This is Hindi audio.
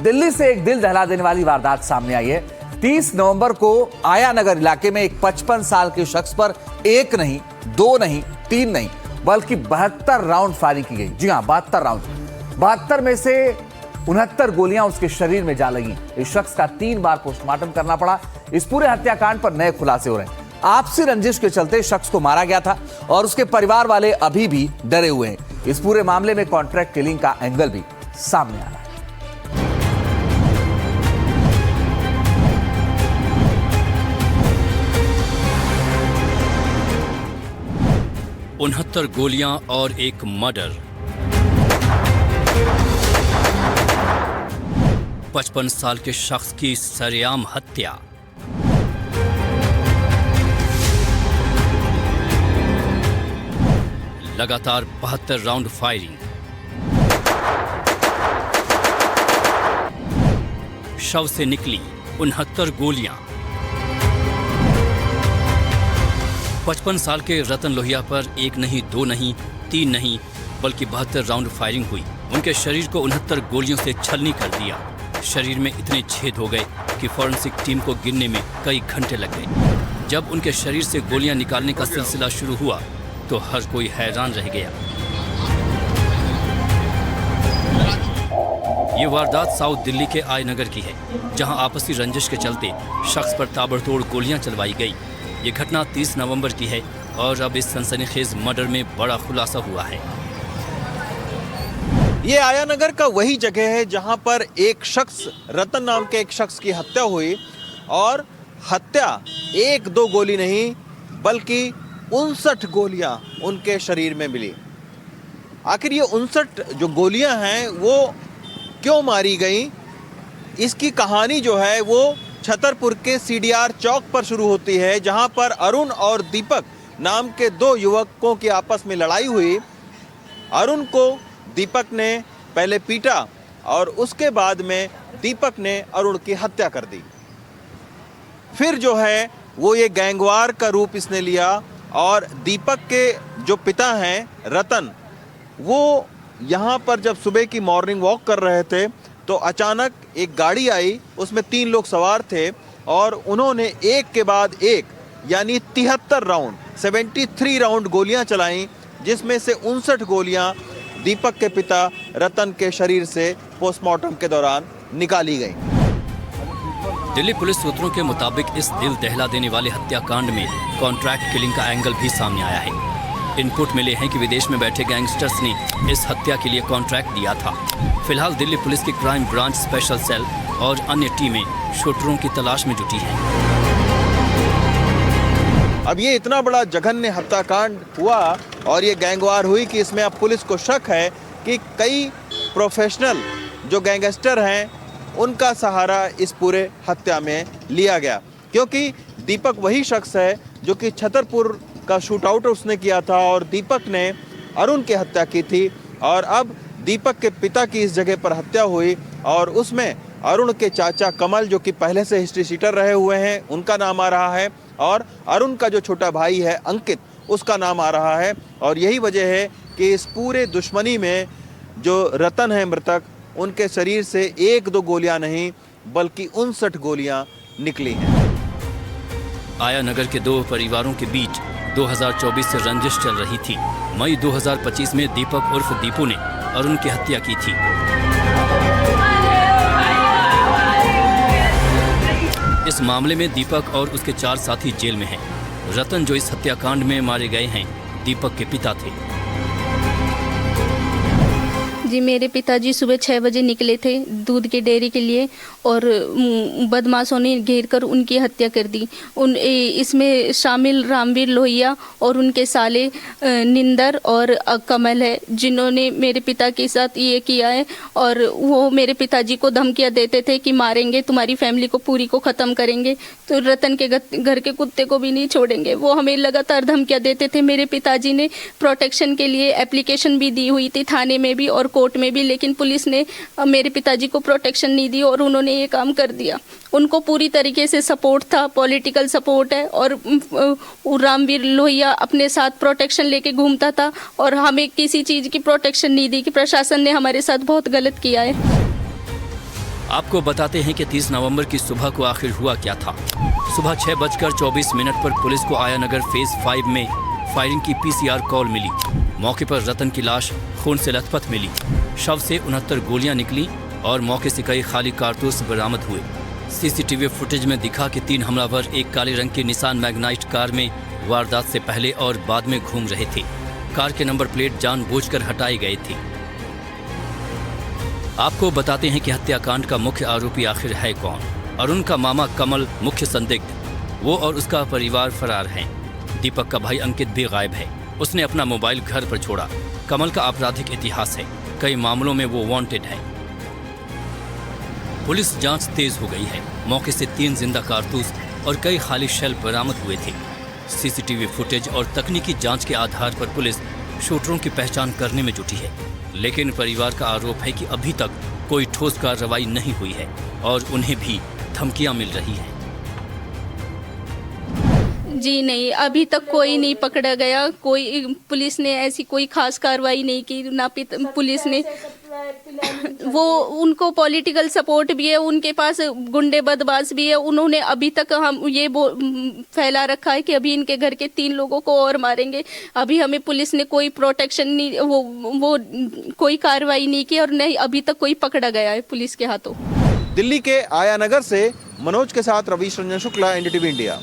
दिल्ली से एक दिल दहला देने वाली वारदात सामने आई है। 30 नवंबर को आया नगर इलाके में एक 55 साल के शख्स पर एक नहीं, दो नहीं, तीन नहीं, बल्कि 72 राउंड फायरिंग की गई। जी हां, 72 राउंड। 72 में से 69 गोलियां उसके शरीर में जा लगी। इस शख्स का 3 बार पोस्टमार्टम करना पड़ा। इस पूरे हत्याकांड पर नए खुलासे हो रहे हैं। आपसी रंजिश के चलते शख्स को मारा गया था और उसके परिवार वाले अभी भी डरे हुए हैं। इस पूरे मामले में कॉन्ट्रैक्ट किलिंग का एंगल भी सामने आ रहा है। 69 गोलियां और एक मर्डर। 55 साल के शख्स की सरेआम हत्या। लगातार 72 राउंड फायरिंग। शव से निकली 69 गोलियां। 55 साल के रतन लोहिया पर एक नहीं, दो नहीं, तीन नहीं, बल्कि 72 राउंड फायरिंग हुई। उनके शरीर को 69 गोलियों से छलनी कर दिया। शरीर में इतने छेद हो गए कि फॉरेंसिक टीम को गिनने में कई घंटे लग गए। जब उनके शरीर से गोलियां निकालने का सिलसिला शुरू हुआ तो हर कोई हैरान रह गया। ये वारदात साउथ दिल्ली के आई नगर की है, जहां आपसी रंजिश के चलते शख्स पर ताबड़तोड़ गोलियां चलवाई गई। ये घटना 30 नवंबर की है और अब इस सनसनीखेज मर्डर में बड़ा खुलासा हुआ है। ये आया नगर का वही जगह है जहां पर एक शख्स, रतन नाम के एक शख्स की हत्या हुई और हत्या एक दो गोली नहीं बल्कि 59 गोलियां उनके शरीर में मिली। आखिर ये 59 जो गोलियां हैं वो क्यों मारी गई, इसकी कहानी जो है वो छतरपुर के सीडीआर चौक पर शुरू होती है, जहां पर अरुण और दीपक नाम के 2 युवकों की आपस में लड़ाई हुई। अरुण को दीपक ने पहले पीटा और उसके बाद में दीपक ने अरुण की हत्या कर दी। फिर जो है वो ये गैंगवार का रूप इसने लिया और दीपक के जो पिता हैं रतन, वो यहाँ पर जब सुबह की मॉर्निंग वॉक कर रहे थे तो अचानक एक गाड़ी आई, उसमें 3 लोग सवार थे और उन्होंने एक के बाद एक यानी 73 राउंड 73 राउंड गोलियां चलाई, जिसमें से 59 गोलियां दीपक के पिता रतन के शरीर से पोस्टमार्टम के दौरान निकाली गई। दिल्ली पुलिस सूत्रों के मुताबिक इस दिल दहला देने वाले हत्याकांड में कॉन्ट्रैक्ट किलिंग का एंगल भी सामने आया है। इनपुट मिले हैं कि विदेश में बैठे गैंगस्टर्स ने इस हत्या के लिए कॉन्ट्रैक्ट दिया था। फिलहाल दिल्ली पुलिस की क्राइम ब्रांच स्पेशल सेल और अन्य टीमें शूटरों की तलाश में जुटी हैं। अब ये इतना बड़ा जघन्य हत्याकांड हुआ और ये गैंगवार हुई कि इसमें अब पुलिस को शक है कि कई प्रोफेशनल जो गैंगस्टर हैं उनका सहारा इस पूरे हत्या में लिया गया, क्योंकि दीपक वही शख्स है जो कि छतरपुर का शूट आउट उसने किया था और दीपक ने अरुण की हत्या की थी। और अब दीपक के पिता की इस जगह पर हत्या हुई और उसमें अरुण के चाचा कमल, जो कि पहले से हिस्ट्री शीटर रहे हुए हैं, उनका नाम आ रहा है और अरुण का जो छोटा भाई है अंकित, उसका नाम आ रहा है। और यही वजह है कि इस पूरे दुश्मनी में जो रतन है मृतक, उनके शरीर से एक दो गोलियां नहीं बल्कि 59 गोलियां निकली हैं। आया नगर के 2 परिवारों के बीच 2024 से रंजिश चल रही थी। मई 2025 में दीपक उर्फ दीपू ने अरुण की हत्या की थी। इस मामले में दीपक और उसके 4 साथी जेल में हैं। रतन, जो इस हत्याकांड में मारे गए हैं, दीपक के पिता थे। जी, मेरे पिताजी सुबह 6 बजे निकले थे दूध के डेयरी के लिए और बदमाशों ने घेर कर उनकी हत्या कर दी। इसमें शामिल रामवीर लोहिया और उनके साले निंदर और कमल है, जिन्होंने मेरे पिता के साथ ये किया है। और वो मेरे पिताजी को धमकियां देते थे कि मारेंगे, तुम्हारी फैमिली को पूरी को ख़त्म करेंगे, तो रतन के घर के कुत्ते को भी नहीं छोड़ेंगे। वो हमें लगातार धमकियां देते थे। मेरे पिताजी ने प्रोटेक्शन के लिए एप्लीकेशन भी दी हुई थी थाने में भी और कोर्ट में भी, लेकिन पुलिस ने मेरे पिताजी को प्रोटेक्शन नहीं दी और उन्होंने ये काम कर दिया। उनको पूरी तरीके से सपोर्ट था, पॉलिटिकल सपोर्ट है। और रामवीर लोहिया अपने साथ प्रोटेक्शन लेके घूमता था और हमें किसी चीज़ की प्रोटेक्शन नहीं दी कि प्रशासन ने हमारे साथ बहुत गलत किया है। आपको बताते हैं कि 30 नवंबर की सुबह को आखिर हुआ क्या था। सुबह 6:24 पर पुलिस को आया नगर फेज 5 में फायरिंग की पीसीआर कॉल मिली। मौके पर रतन की लाश खून से लथपथ मिली। शव से 69 गोलियां निकली और मौके से कई खाली कारतूस बरामद हुए। सीसीटीवी फुटेज में दिखा कि 3 हमलावर एक काले रंग की निसान मैग्नाइट कार में वारदात से पहले और बाद में घूम रहे थे। कार के नंबर प्लेट जानबूझकर हटाए गए थे। आपको बताते हैं कि हत्याकांड का मुख्य आरोपी आखिर है कौन। अरुण का मामा कमल मुख्य संदिग्ध। वो और उसका परिवार फरार हैं। दीपक का भाई अंकित भी गायब है। उसने अपना मोबाइल घर पर छोड़ा। कमल का आपराधिक इतिहास है। कई मामलों में वो वांटेड है। पुलिस जांच तेज हो गई है। मौके से 3 जिंदा कारतूस और कई खाली शेल बरामद हुए थे। सीसीटीवी फुटेज और तकनीकी जांच के आधार पर पुलिस शूटरों की पहचान करने में जुटी है। लेकिन परिवार का आरोप है कि अभी तक कोई ठोस कार्रवाई नहीं हुई है और उन्हें भी धमकियां मिल रही हैं। जी नहीं, अभी तक कोई नहीं पकड़ा गया। कोई पुलिस ने ऐसी कोई खास कार्रवाई नहीं की। ना पुलिस ने वो उनको पॉलिटिकल सपोर्ट भी है, उनके पास गुंडे बदमाश भी है। उन्होंने अभी तक हम ये फैला रखा है कि अभी इनके घर के 3 लोगों को और मारेंगे। अभी हमें पुलिस ने कोई प्रोटेक्शन नहीं, वो कोई कार्रवाई नहीं की और नहीं अभी तक कोई पकड़ा गया है पुलिस के हाथों। दिल्ली के आया नगर से मनोज के साथ रवीश रंजन शुक्ला, एनडीटीवी इंडिया।